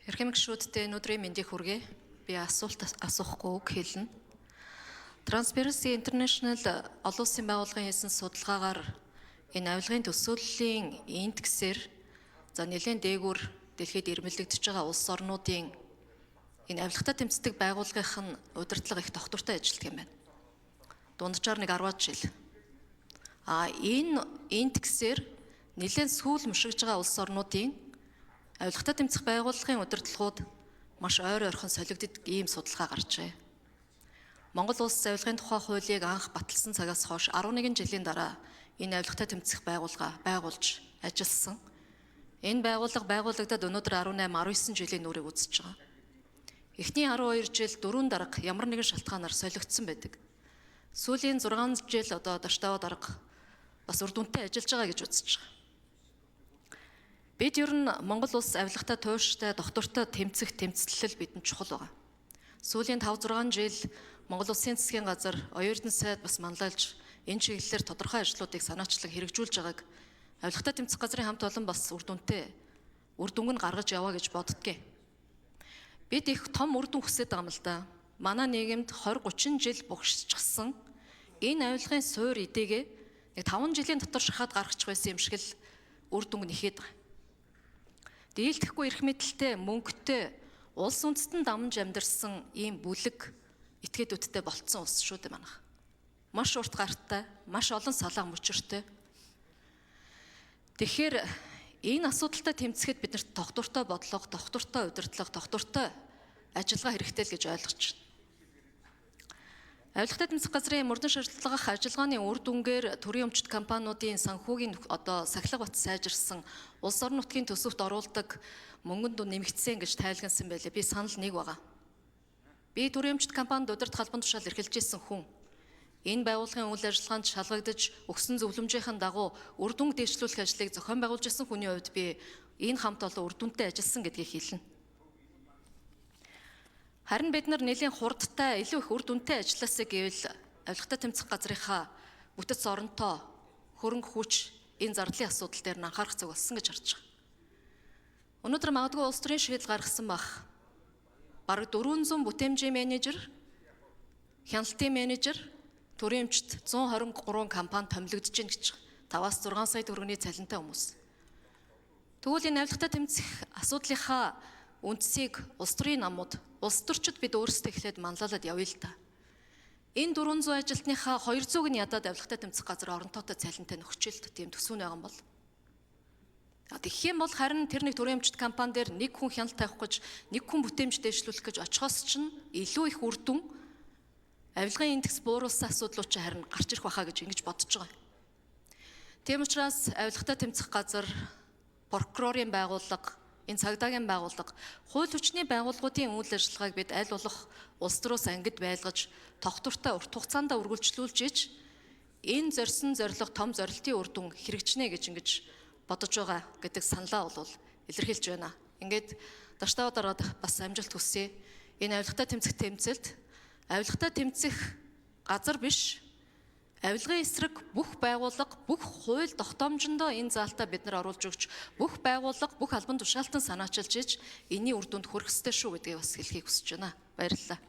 Эрхэмгшүүдтэй өнөөдрийн мэндийг хүргэе. Би асуулт асуухгүй үг хэлнэ. Transparency International олон улсын байгууллагын хийсэн судалгаагаар энэ авилгын төсөөллийн индексээр нэлээд дээгүүр дэлхийд ирмэлэгдэж байгаа улс орнуудын энэ авилгатай тэмцдэг байгууллагынх нь удирдлага их тогтвортой ажилладаг юм байна. Дунджаар нэг 10 жил. Энэ индексээр нэлээд сүүл мушигж байгаа улс орнуудын авилгатай тэмцэх байгууллагын удирдлагууд маш ойр ойрхон солигддог ийм судалгаа гарчээ. Монгол улс авилгын тухай хуулийг анх баталсан цагаас хойш 11 жилийн дараа энэ авилгатай тэмцэх байгууллага байгуулж ажилласан. Энэ байгууллага байгуулагдаад өнөөдөр 18-19 жилийн нүрийг үзэж байгаа. Эхний 12 жил дөрвөн дарга ямар нэгэн шалтгаанаар солигдсон байдаг. Сүүлийн 6 жил дашдаа дарга бас үр дүнтэй ажиллаж байгаа гэж үзэж байгаа. Бид ер нь Монгол улс авилгатай тууштай доктортой тэмцэх тэмцэлэл бидэнд чухал байгаа. Сүүлийн 5-6 жил Монгол Улсын засгийн газар оюутны сайд бас манлайлж энэ чиглэлээр тодорхой ажлуудыг санаачлаг хэрэгжүүлж байгааг авилгатай тэмцэх газрын хамт олон бас үр дүнг нь гаргаж яваа гэж боддгийг. Бид их том үр дүн хүсэж байгаа юм л да. Манай нийгэмд 20-30 жил богшчихсан энэ авилгын суур эдээгээ нэг 5 жилийн дотор шахаад гаргачих байсан юм шиг л үр дүнг нэхэд байгаа. Дийлдэхгүй эрх мэдэлтэй, мөнгөтэй, улс үндэстэн дамж амьдарсан ийм бүлэг этгээдүүдтэй болцсон улс шүү дээ манайх. Маш урт гартай, маш олон салаа мөчөртэй. Тэгэхээр энэ асуудалтай тэмцэхэд биднэрт тогтвортой бодлого, тогтвортой удирдлага, тогтвортой ажиллагаа хэрэгтэй л гэж ойлгож байна. Авилгатай тэмцэх газрын мөрдөн шаардлага ажиллагааны үр дүнгээр төрийн өмчт компаниудын санхүүгийн сахилга бат сайжирсан, улс орон нутгийн төсөвт оруулдаг мөнгөнд нэмэгдсэн гэж тайлгансан байлээ. Би санал нэг байгаа. Би төрийн өмчт компанид удирдах албан тушаал эрхэлж ирсэн хүн. Энэ байгууллагын үйл ажиллагаанд шалгагдаж өгсөн зөвлөмжийн дагуу үр дүн дэвшлүүлэх ажлыг зохион байгуулж ирсэн хүний хувьд би энэ хамт олон үр дүнтэй ажилласан гэдгийг хэлнэ. Харин бид нар нэлийн хурдтай, илүү их үр дүнтэй ажилласаа гэвэл авилгатай тэмцэх газрынхаа бүтэц оронтой, хөрөнгө хүч энэ зардлын асуудал дээр нь анхаарах цаг болсон гэж харж байгаа. Өнөөдөр магадгүй улс төрийн шийдэл гаргасан бах. Бараг 400 бүтээмжийн менежер, хяналтын менежер, төрийн өмчт 123 компани томилогдож байна гэж байгаа. 5-6 сая төгрөгийн цалинтай хүмүүс. Тэгвэл энэ авилгатай тэмцэх асуудлынхаа үндсийг улс төрийн намууд, улс төрчид бид өөрсдөө эхлээд манлайлаад явъя л та. Энэ 400 ажилтныхаа 200-г нь ядаад авилгатай тэмцэх газар оронтойтой цалинтай нөхцөлд тийм төсөв байгаа юм бол. Тэгэх юм бол харин тэр нэг төрийн өмчт компани дээр нэг хүн хяналт тавих гэж, нэг хүн бүтээмж дэвшлүүлэх гэж очихоос чинь илүү их үр дүн авилгын индекс бууруулсан асуудлууд чинь харин гарч ирэх байхаа гэж ингэж бодож байгаа. Тийм учраас авилгатай тэмцэх газар, прокурорын байгууллага, энэ цагдаагийн байгууллага, хууль хүчний байгууллагуудын үйл ажиллагааг бид аль болох улс төрөөс ангид байлгаж, тогтвортой урт хугацаанд үргэлжлүүлж иж энэ зорьсон зорилго том зорилтын үр дүн хэрэгжинэ гэж ингэж бодож байгаа гэдэг саналаа бол илэрхийлж байна. Ингээд дашдаа дараад бас амжилт хүсье. Энэ авилгатай тэмцэх тэмцэлд авилгатай тэмцэх газар биш, авилгын эсрэг бүх байгууллага, бүх хууль тогтоомжиндоо энэ заалтаа бид нар оруулж өгч, бүх байгууллага, бүх албан тушаалтан санаачилж иж энэний үр дүнд хүрэх ёстой шүү гэдгийг бас хэлхийг хүсэж байна. Баярлалаа.